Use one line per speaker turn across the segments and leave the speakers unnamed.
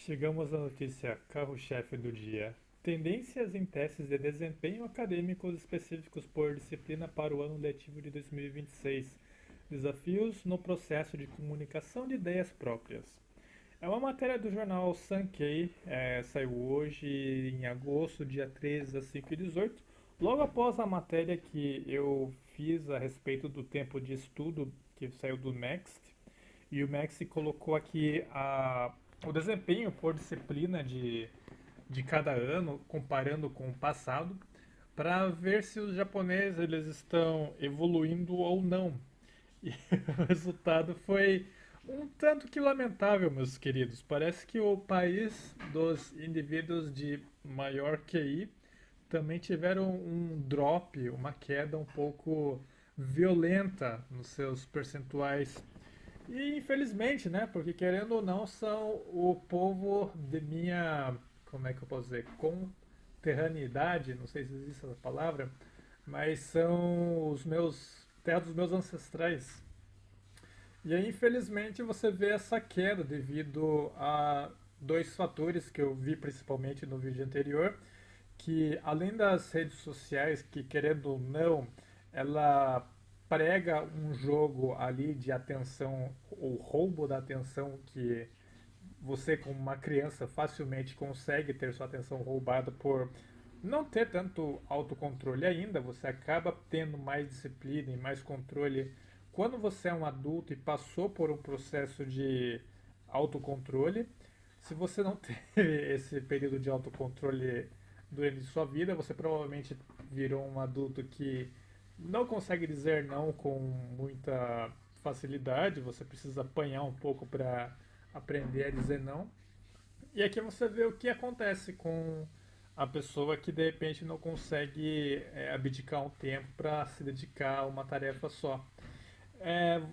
Chegamos à notícia carro-chefe do dia. Tendências em testes de desempenho acadêmicos específicos por disciplina para o ano letivo de 2026. Desafios no processo de comunicação de ideias próprias. É uma matéria do jornal Sankei, saiu hoje em agosto, dia 13 às 5h18, logo após a matéria que eu fiz a respeito do tempo de estudo que saiu do Next. E o Maxi colocou aqui o desempenho por disciplina de cada ano, comparando com o passado, para ver se os japoneses eles estão evoluindo ou não. E o resultado foi um tanto que lamentável, meus queridos. Parece que o país dos indivíduos de maior QI também tiveram um drop, uma queda um pouco violenta nos seus percentuais e infelizmente, né? Porque querendo ou não, são o povo de minha, como é que eu posso dizer, conterraneidade, não sei se existe essa palavra, mas são os meus, terra dos meus ancestrais. E aí, infelizmente, você vê essa queda devido a dois fatores que eu vi principalmente no vídeo anterior, que além das redes sociais, que querendo ou não, ela prega um jogo ali de atenção, ou roubo da atenção, que você como uma criança facilmente consegue ter sua atenção roubada por não ter tanto autocontrole ainda, você acaba tendo mais disciplina e mais controle quando você é um adulto e passou por um processo de autocontrole. Se você não teve esse período de autocontrole durante sua vida, você provavelmente virou um adulto que não consegue dizer não com muita facilidade, você precisa apanhar um pouco para aprender a dizer não. E aqui você vê o que acontece com a pessoa que de repente não consegue abdicar um tempo para se dedicar a uma tarefa só.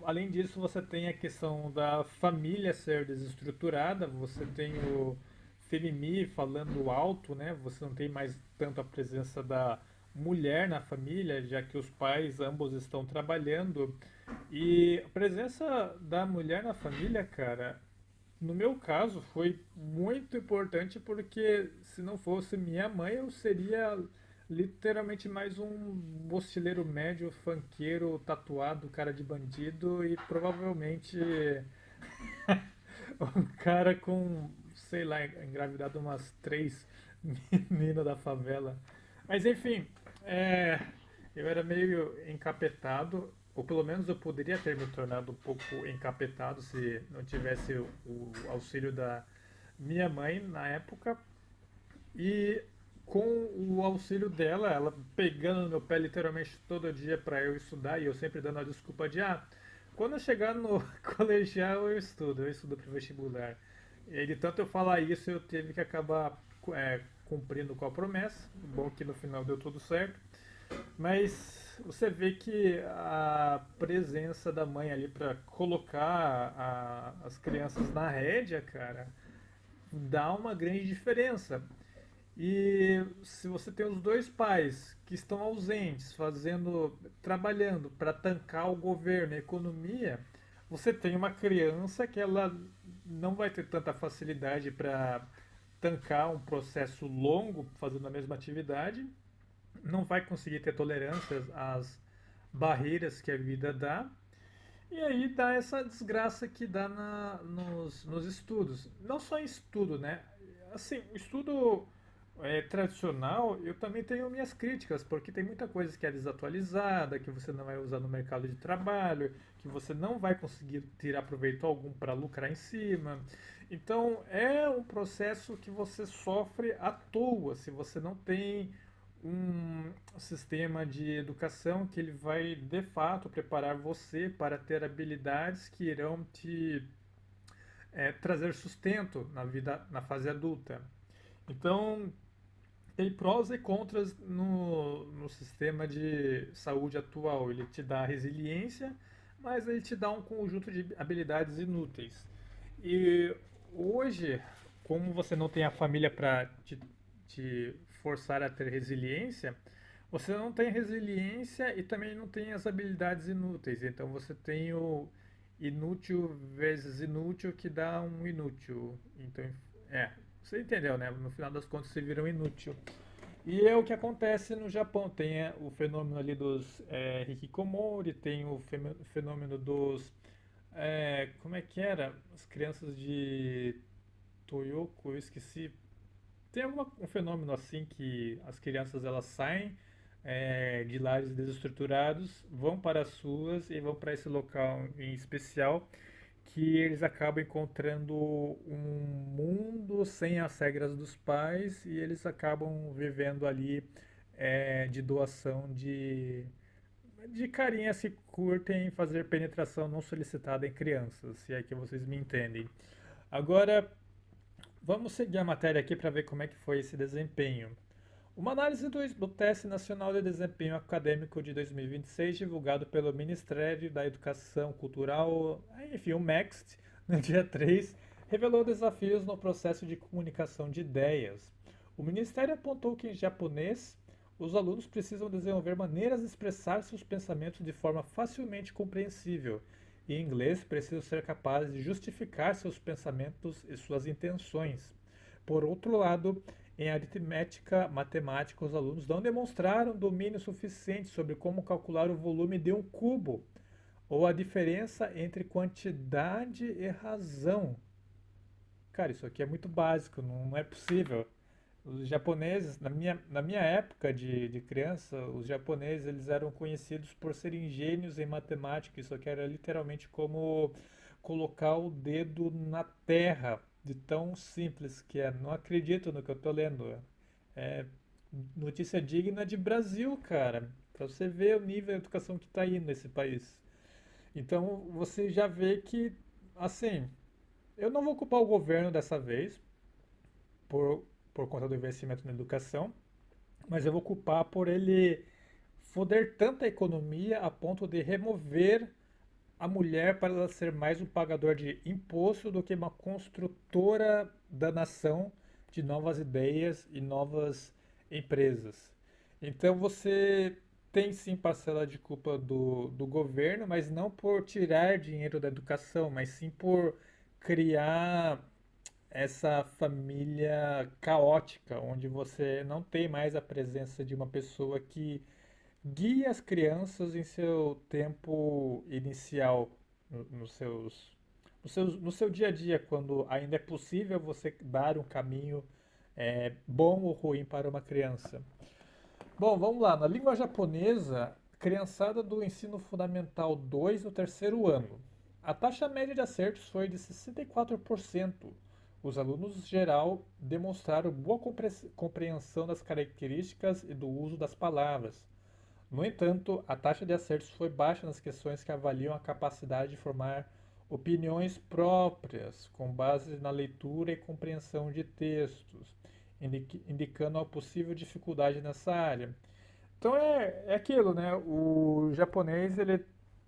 Além disso, você tem a questão da família ser desestruturada, você tem o Femimi falando alto, né? Você não tem mais tanto a presença da mulher na família, já que os pais ambos estão trabalhando. E a presença da mulher na família, cara, no meu caso, foi muito importante porque se não fosse minha mãe, eu seria literalmente mais um mochileiro médio, funkeiro, tatuado, cara de bandido e provavelmente um cara com, sei lá, engravidado umas três meninas da favela. Mas enfim, é, eu era meio encapetado, ou pelo menos eu poderia ter me tornado um pouco encapetado se não tivesse o auxílio da minha mãe na época. E com o auxílio dela, ela pegando no meu pé literalmente todo dia para eu estudar, e eu sempre dando a desculpa de, quando eu chegar no colegial eu estudo para vestibular. E de tanto eu falar isso, eu tive que acabar cumprindo com a promessa. Bom que no final deu tudo certo. Mas você vê que a presença da mãe ali para colocar as crianças na rédea, cara, dá uma grande diferença. E se você tem os dois pais que estão ausentes, trabalhando para tancar o governo, a economia, você tem uma criança que ela não vai ter tanta facilidade para tancar um processo longo fazendo a mesma atividade, não vai conseguir ter tolerância às barreiras que a vida dá, e aí dá essa desgraça que dá nos estudos. Não só em estudo, né? Assim, o estudo tradicional, eu também tenho minhas críticas, porque tem muita coisa que é desatualizada, que você não vai usar no mercado de trabalho, que você não vai conseguir tirar proveito algum para lucrar em cima. Então, é um processo que você sofre à toa, se você não tem um sistema de educação que ele vai de fato preparar você para ter habilidades que irão te trazer sustento na vida, na fase adulta. Então, tem prós e contras no sistema de saúde atual. Ele te dá resiliência, mas ele te dá um conjunto de habilidades inúteis. E hoje, como você não tem a família para te forçar a ter resiliência, você não tem resiliência e também não tem as habilidades inúteis. Então você tem o inútil vezes inútil que dá um inútil. Então É, você entendeu, né? No final das contas se viram inútil. E é o que acontece no Japão. Tem o fenômeno ali dos hikikomori, tem o fenômeno dos. Como é que era? As crianças de Toyoko, eu esqueci. Tem um fenômeno assim que as crianças elas saem de lares desestruturados, vão para as ruas e vão para esse local em especial que eles acabam encontrando um mundo sem as regras dos pais e eles acabam vivendo ali de doação de carinhas que curtem fazer penetração não solicitada em crianças, se é que vocês me entendem. Agora, vamos seguir a matéria aqui para ver como é que foi esse desempenho. Uma análise do Teste Nacional de Desempenho Acadêmico de 2026, divulgado pelo Ministério da Educação Cultural, enfim, o MEXT, no dia 3, revelou desafios no processo de comunicação de ideias. O Ministério apontou que em japonês, os alunos precisam desenvolver maneiras de expressar seus pensamentos de forma facilmente compreensível. E em inglês, precisam ser capazes de justificar seus pensamentos e suas intenções. Por outro lado, em aritmética matemática, os alunos não demonstraram domínio suficiente sobre como calcular o volume de um cubo ou a diferença entre quantidade e razão. Cara, isso aqui é muito básico, não é possível. Os japoneses, na minha época de criança, os japoneses eles eram conhecidos por serem gênios em matemática. Isso aqui era literalmente como colocar o dedo na terra, de tão simples que é. Não acredito no que eu tô lendo. É notícia digna de Brasil, cara. Pra você ver o nível de educação que tá indo nesse país. Então você já vê que, assim, eu não vou culpar o governo dessa vez, por, por conta do investimento na educação, mas eu vou culpar por ele foder tanta economia a ponto de remover a mulher para ela ser mais um pagador de imposto do que uma construtora da nação de novas ideias e novas empresas. Então você tem sim parcela de culpa do governo, mas não por tirar dinheiro da educação, mas sim por criar essa família caótica, onde você não tem mais a presença de uma pessoa que guia as crianças em seu tempo inicial, nos seus, no seu dia a dia, quando ainda é possível você dar um caminho bom ou ruim para uma criança. Bom, vamos lá. Na língua japonesa, criançada do ensino fundamental 2 no terceiro ano. A taxa média de acertos foi de 64%. Os alunos geral demonstraram boa compreensão das características e do uso das palavras. No entanto, a taxa de acertos foi baixa nas questões que avaliam a capacidade de formar opiniões próprias, com base na leitura e compreensão de textos, indicando a possível dificuldade nessa área. Então é aquilo, né? O japonês ele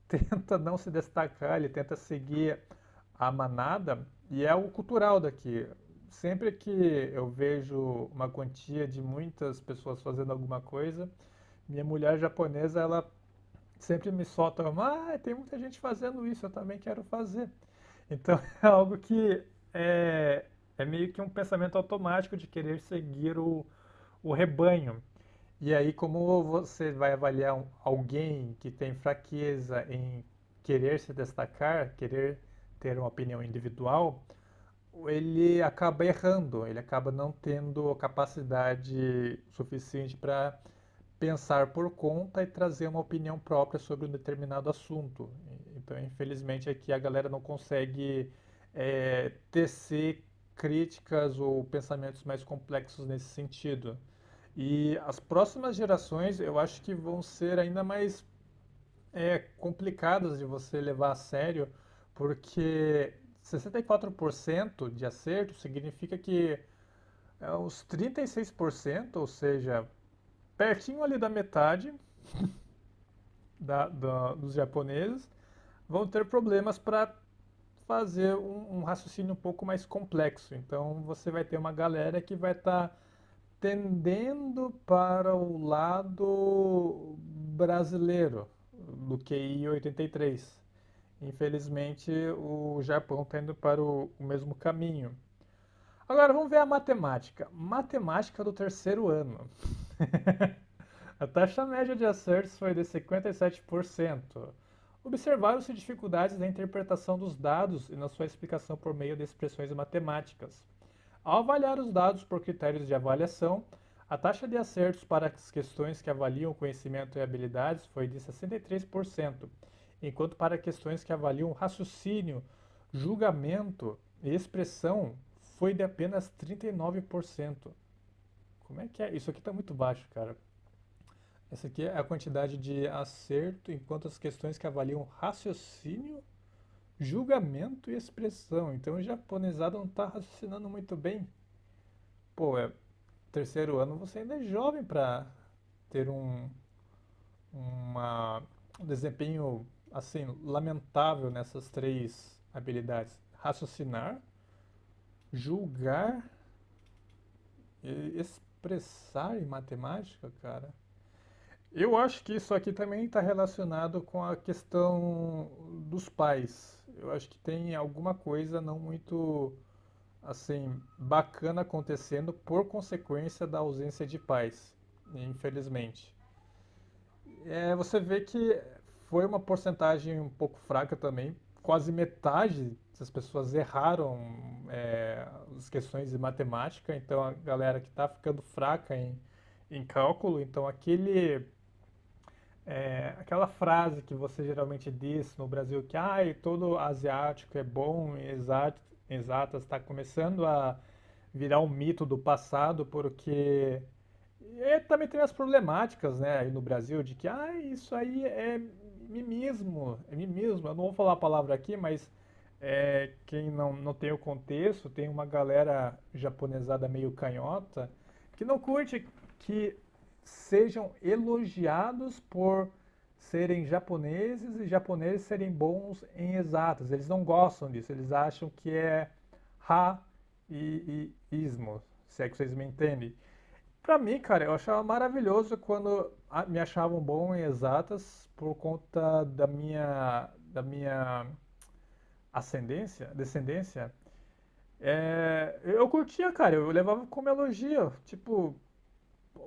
tenta não se destacar, ele tenta seguir a manada e é o cultural daqui. Sempre que eu vejo uma quantia de muitas pessoas fazendo alguma coisa, minha mulher japonesa ela sempre me solta, tem muita gente fazendo isso, eu também quero fazer. Então é algo que é meio que um pensamento automático de querer seguir o rebanho. E aí, como você vai avaliar alguém que tem fraqueza em querer se destacar, querer ter uma opinião individual, ele acaba errando, ele acaba não tendo capacidade suficiente para pensar por conta e trazer uma opinião própria sobre um determinado assunto. Então, infelizmente, aqui a galera não consegue tecer críticas ou pensamentos mais complexos nesse sentido. E as próximas gerações eu acho que vão ser ainda mais complicadas de você levar a sério, porque 64% de acerto significa que os 36%, ou seja, pertinho ali da metade dos japoneses, vão ter problemas para fazer um raciocínio um pouco mais complexo. Então você vai ter uma galera que vai estar tendendo para o lado brasileiro do QI 83. Infelizmente, o Japão está indo para o mesmo caminho. Agora vamos ver a matemática. Matemática do terceiro ano. A taxa média de acertos foi de 57%. Observaram-se dificuldades na interpretação dos dados e na sua explicação por meio de expressões matemáticas. Ao avaliar os dados por critérios de avaliação, a taxa de acertos para as questões que avaliam conhecimento e habilidades foi de 63%, enquanto para questões que avaliam raciocínio, julgamento e expressão foi de apenas 39%. Como é que é? Isso aqui está muito baixo, cara. Essa aqui é a quantidade de acerto, enquanto as questões que avaliam raciocínio, julgamento e expressão. Então o japonesado não está raciocinando muito bem. Pô, terceiro ano você ainda é jovem para ter uma, um desempenho assim lamentável nessas três habilidades: raciocinar, julgar e expressar em matemática, cara. Eu acho que isso aqui também está relacionado com a questão dos pais. Eu acho que tem alguma coisa não muito assim bacana acontecendo por consequência da ausência de pais, infelizmente. Você vê que foi uma porcentagem um pouco fraca também. Quase metade das pessoas erraram as questões de matemática. Então a galera que está ficando fraca em cálculo, então aquela frase que você geralmente diz no Brasil que todo asiático é bom em exatas está começando a virar um mito do passado porque também tem as problemáticas, né, aí no Brasil de que isso aí é mimismo, é mimismo. Eu não vou falar a palavra aqui, mas quem não tem o contexto, tem uma galera japonesada meio canhota que não curte que sejam elogiados por serem japoneses e japoneses serem bons em exatas. Eles não gostam disso, eles acham que é ha e ismo, se é que vocês me entendem. Pra mim, cara, eu achava maravilhoso quando me achavam bom em exatas por conta da minha descendência. Eu curtia, cara, eu levava como elogio. Tipo,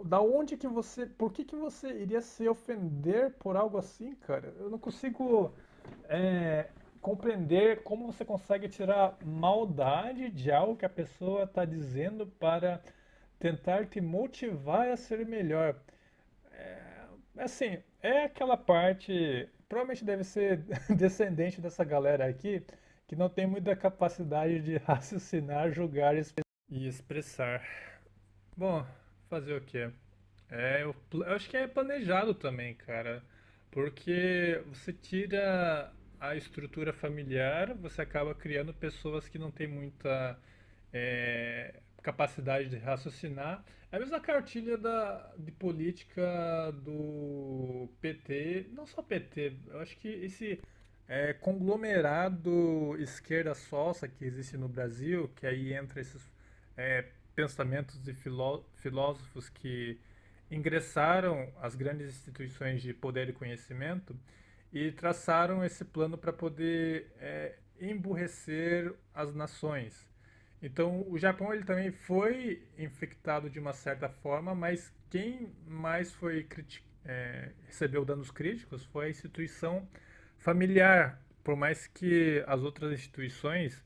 da onde que você. Por que você iria se ofender por algo assim, cara? Eu não consigo é, compreender como você consegue tirar maldade de algo que a pessoa está dizendo para tentar te motivar a ser melhor. Assim, é aquela parte. Provavelmente deve ser descendente dessa galera aqui que não tem muita capacidade de raciocinar, julgar e expressar. Bom, fazer o quê? Eu acho que é planejado também, cara. Porque você tira a estrutura familiar, você acaba criando pessoas que não têm muita capacidade de raciocinar. É a mesma cartilha de política do PT, não só PT, eu acho que esse conglomerado esquerda sócia que existe no Brasil, que aí entra esses pensamentos de filósofos que ingressaram as grandes instituições de poder e conhecimento e traçaram esse plano para poder emburrecer as nações. Então, o Japão ele também foi infectado de uma certa forma, mas quem mais recebeu danos críticos foi a instituição familiar, por mais que as outras instituições,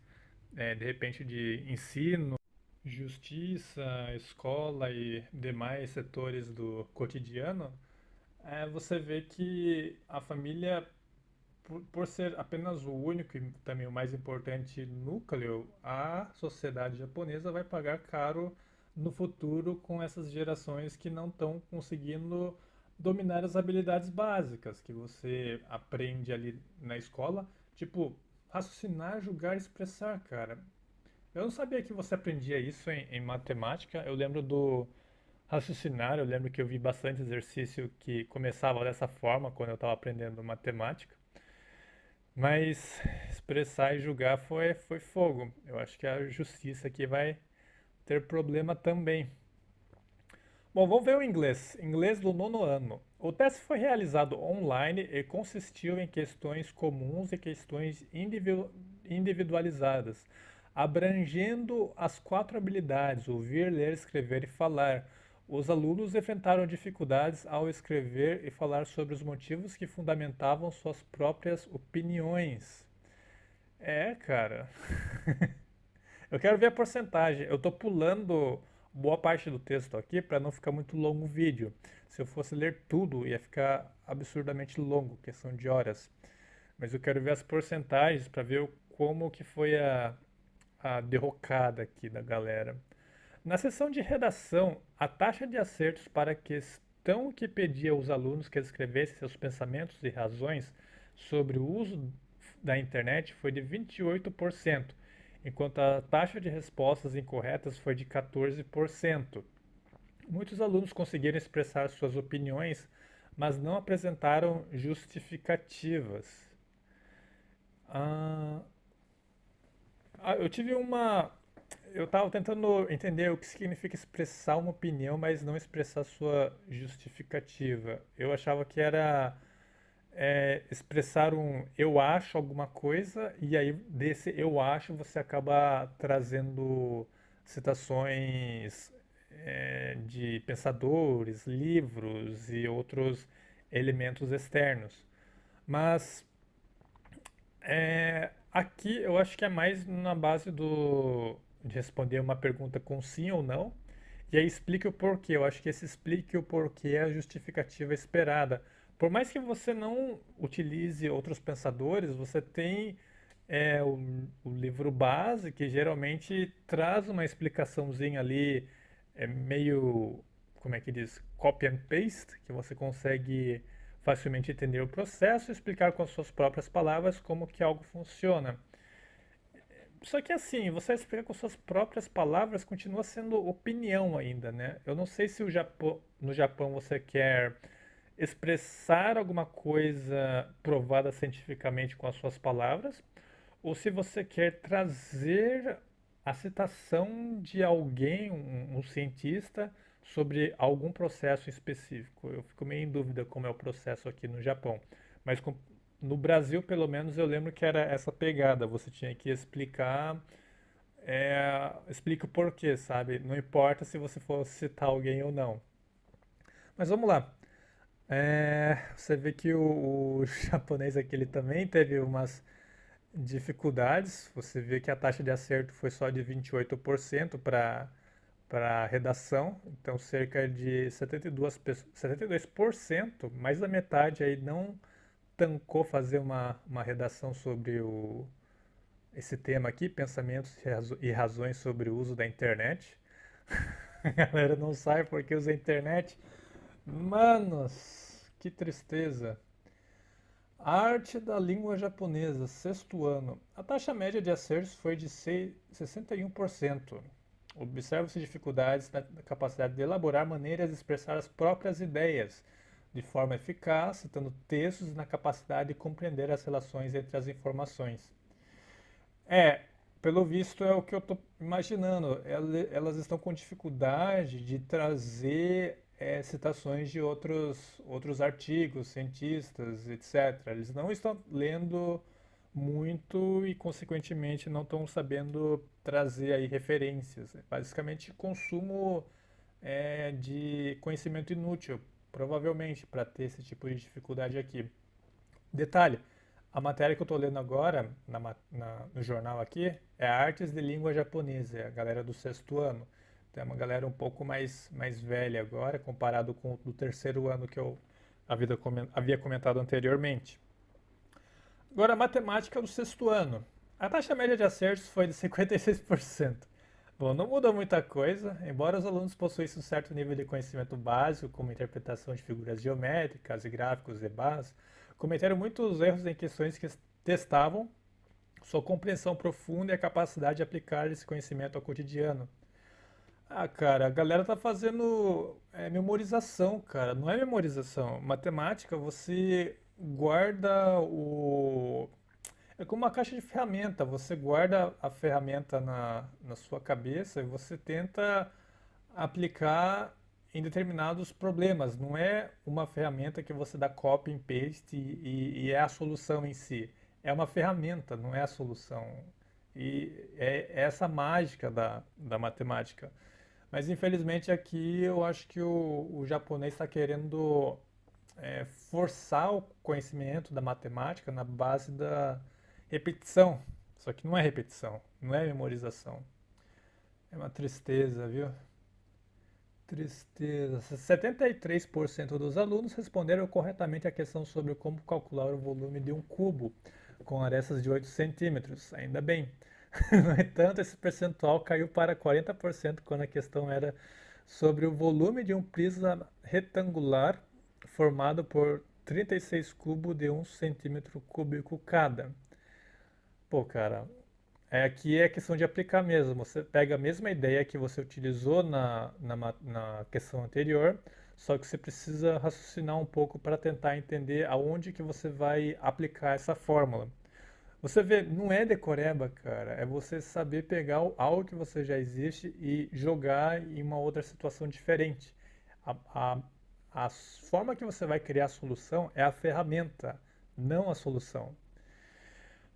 de repente de ensino, justiça, escola e demais setores do cotidiano, você vê que a família, por ser apenas o único e também o mais importante núcleo, a sociedade japonesa vai pagar caro no futuro com essas gerações que não estão conseguindo dominar as habilidades básicas que você aprende ali na escola, tipo raciocinar, julgar, expressar, cara. Eu não sabia que você aprendia isso em matemática. Eu lembro do raciocinar, eu lembro que eu vi bastante exercício que começava dessa forma quando eu estava aprendendo matemática. Mas expressar e julgar foi fogo. Eu acho que a justiça aqui vai ter problema também. Bom, vamos ver o inglês. Inglês do nono ano. O teste foi realizado online e consistiu em questões comuns e questões individualizadas. Abrangendo as quatro habilidades, ouvir, ler, escrever e falar, os alunos enfrentaram dificuldades ao escrever e falar sobre os motivos que fundamentavam suas próprias opiniões. É, cara. Eu quero ver a porcentagem. Eu tô pulando boa parte do texto aqui para não ficar muito longo o vídeo. Se eu fosse ler tudo, ia ficar absurdamente longo, questão de horas. Mas eu quero ver as porcentagens para ver como que foi a derrocada aqui da galera. Na seção de redação, a taxa de acertos para a questão que pedia aos alunos que escrevessem seus pensamentos e razões sobre o uso da internet foi de 28%, enquanto a taxa de respostas incorretas foi de 14%. Muitos alunos conseguiram expressar suas opiniões, mas não apresentaram justificativas. Ah, eu tive uma. Eu estava tentando entender o que significa expressar uma opinião, mas não expressar sua justificativa. Eu achava que era expressar um eu acho alguma coisa, e aí desse eu acho você acaba trazendo citações de pensadores, livros e outros elementos externos. Mas aqui eu acho que é mais na base de responder uma pergunta com sim ou não. E aí explique o porquê. Eu acho que esse explique o porquê é a justificativa esperada. Por mais que você não utilize outros pensadores, você tem o livro base, que geralmente traz uma explicaçãozinha ali, meio, como é que diz, copy and paste, que você consegue facilmente entender o processo e explicar com as suas próprias palavras como que algo funciona. Só que assim, você explicar com suas próprias palavras continua sendo opinião ainda, né? Eu não sei se no Japão você quer expressar alguma coisa provada cientificamente com as suas palavras, ou se você quer trazer a citação de alguém, um cientista, sobre algum processo específico. Eu fico meio em dúvida como é o processo aqui no Japão. Mas no Brasil, pelo menos, eu lembro que era essa pegada. Você tinha que explicar, explica o porquê, sabe? Não importa se você for citar alguém ou não. Mas vamos lá. Você vê que o japonês aqui ele também teve umas dificuldades. Você vê que a taxa de acerto foi só de 28% para redação, então cerca de 72%, mais da metade aí não tancou fazer uma redação sobre esse tema aqui, pensamentos e razões sobre o uso da internet. A galera não sabe porque usa a internet. Manos, que tristeza. Arte da língua japonesa, sexto ano. A taxa média de acertos foi de 61%. Observam-se dificuldades na capacidade de elaborar maneiras de expressar as próprias ideias de forma eficaz, citando textos e na capacidade de compreender as relações entre as informações. É, pelo visto é o que eu estou imaginando. Elas estão com dificuldade de trazer citações de outros artigos, cientistas, etc. Eles não estão lendo muito e, consequentemente, não estão sabendo trazer aí referências. É basicamente, consumo de conhecimento inútil, provavelmente, para ter esse tipo de dificuldade aqui. Detalhe, a matéria que eu estou lendo agora, no jornal aqui, é Artes de Língua Japonesa, é a galera do sexto ano. Então é uma galera um pouco mais velha agora, comparado com o do terceiro ano que eu havia comentado anteriormente. Agora, a matemática do sexto ano. A taxa média de acertos foi de 56%. Bom, não muda muita coisa, embora os alunos possuíssem um certo nível de conhecimento básico, como interpretação de figuras geométricas, gráficos e barras, cometeram muitos erros em questões que testavam sua compreensão profunda e a capacidade de aplicar esse conhecimento ao cotidiano. Ah, cara, a galera tá fazendo memorização, cara. Não é memorização. Matemática, você guarda o. É como uma caixa de ferramenta. Você guarda a ferramenta na sua cabeça e você tenta aplicar em determinados problemas. Não é uma ferramenta que você dá copy and paste e é a solução em si. É uma ferramenta, não é a solução E é essa mágica da matemática. Mas infelizmente aqui eu acho que o japonês está querendo forçar o conhecimento da matemática na base da repetição. Só que não é repetição, não é memorização. É uma tristeza, viu? Tristeza. 73% dos alunos responderam corretamente a questão sobre como calcular o volume de um cubo com arestas de 8 centímetros. Ainda bem. No entanto, esse percentual caiu para 40% quando a questão era sobre o volume de um prisma retangular formado por 36 cubos de 1 centímetro cúbico cada. Pô, cara, aqui é questão de aplicar mesmo. Você pega a mesma ideia que você utilizou na questão anterior, só que você precisa raciocinar um pouco para tentar entender aonde que você vai aplicar essa fórmula. Você vê, não é decoreba, cara. É você saber pegar algo que você já existe e jogar em uma outra situação diferente. A, a, a forma que você vai criar a solução é a ferramenta, não a solução.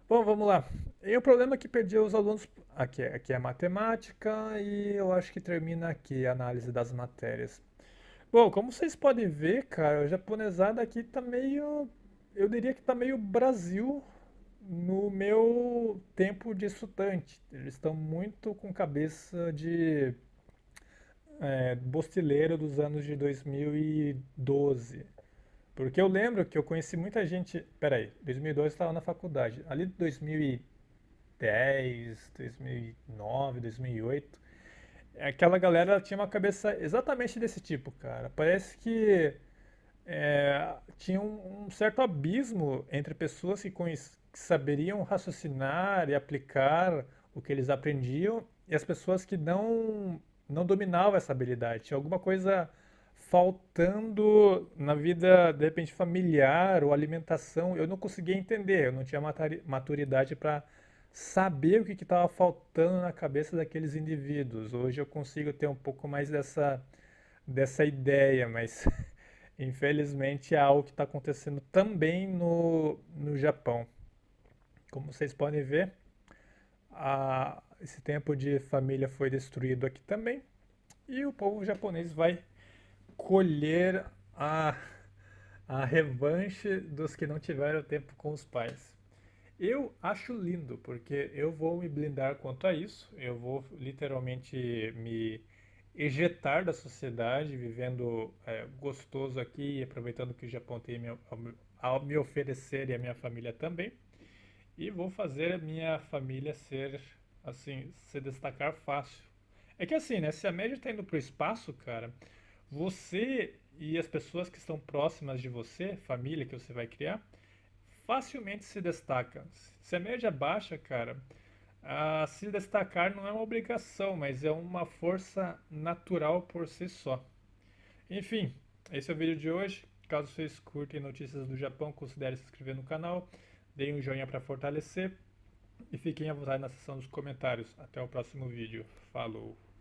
Bom, vamos lá. E o problema é que perdi os alunos. Aqui é matemática e eu acho que termina aqui a análise das matérias. Bom, como vocês podem ver, cara, a japonesada aqui tá meio. Eu diria que tá meio Brasil no meu tempo de estudante. Eles estão muito com cabeça de bostileiro dos anos de 2012. Porque eu lembro que eu conheci muita gente. Peraí, 2012 eu estava na faculdade. Ali de 2010, 2009, 2008, aquela galera tinha uma cabeça exatamente desse tipo, cara. Parece que tinha um certo abismo entre pessoas que saberiam raciocinar e aplicar o que eles aprendiam e as pessoas que não dominavam essa habilidade. Tinha alguma coisa faltando na vida, de repente, familiar ou alimentação. Eu não conseguia entender, eu não tinha maturidade para saber o que estava faltando na cabeça daqueles indivíduos. Hoje eu consigo ter um pouco mais dessa ideia, mas infelizmente é algo que está acontecendo também no Japão. Como vocês podem ver, esse tempo de família foi destruído aqui também. E o povo japonês vai colher a revanche dos que não tiveram tempo com os pais. Eu acho lindo, porque eu vou me blindar quanto a isso. Eu vou literalmente me ejetar da sociedade, vivendo gostoso aqui, aproveitando que o Japão tem a me oferecer e a minha família também. E vou fazer a minha família ser, assim, se destacar fácil. É que assim, né? Se a média está indo para o espaço, cara, você e as pessoas que estão próximas de você, família que você vai criar, facilmente se destaca. Se a média é baixa, cara, se destacar não é uma obrigação, mas é uma força natural por si só. Enfim, esse é o vídeo de hoje. Caso vocês curtem notícias do Japão, considere se inscrever no canal, deem um joinha para fortalecer e fiquem à vontade na seção dos comentários. Até o próximo vídeo. Falou!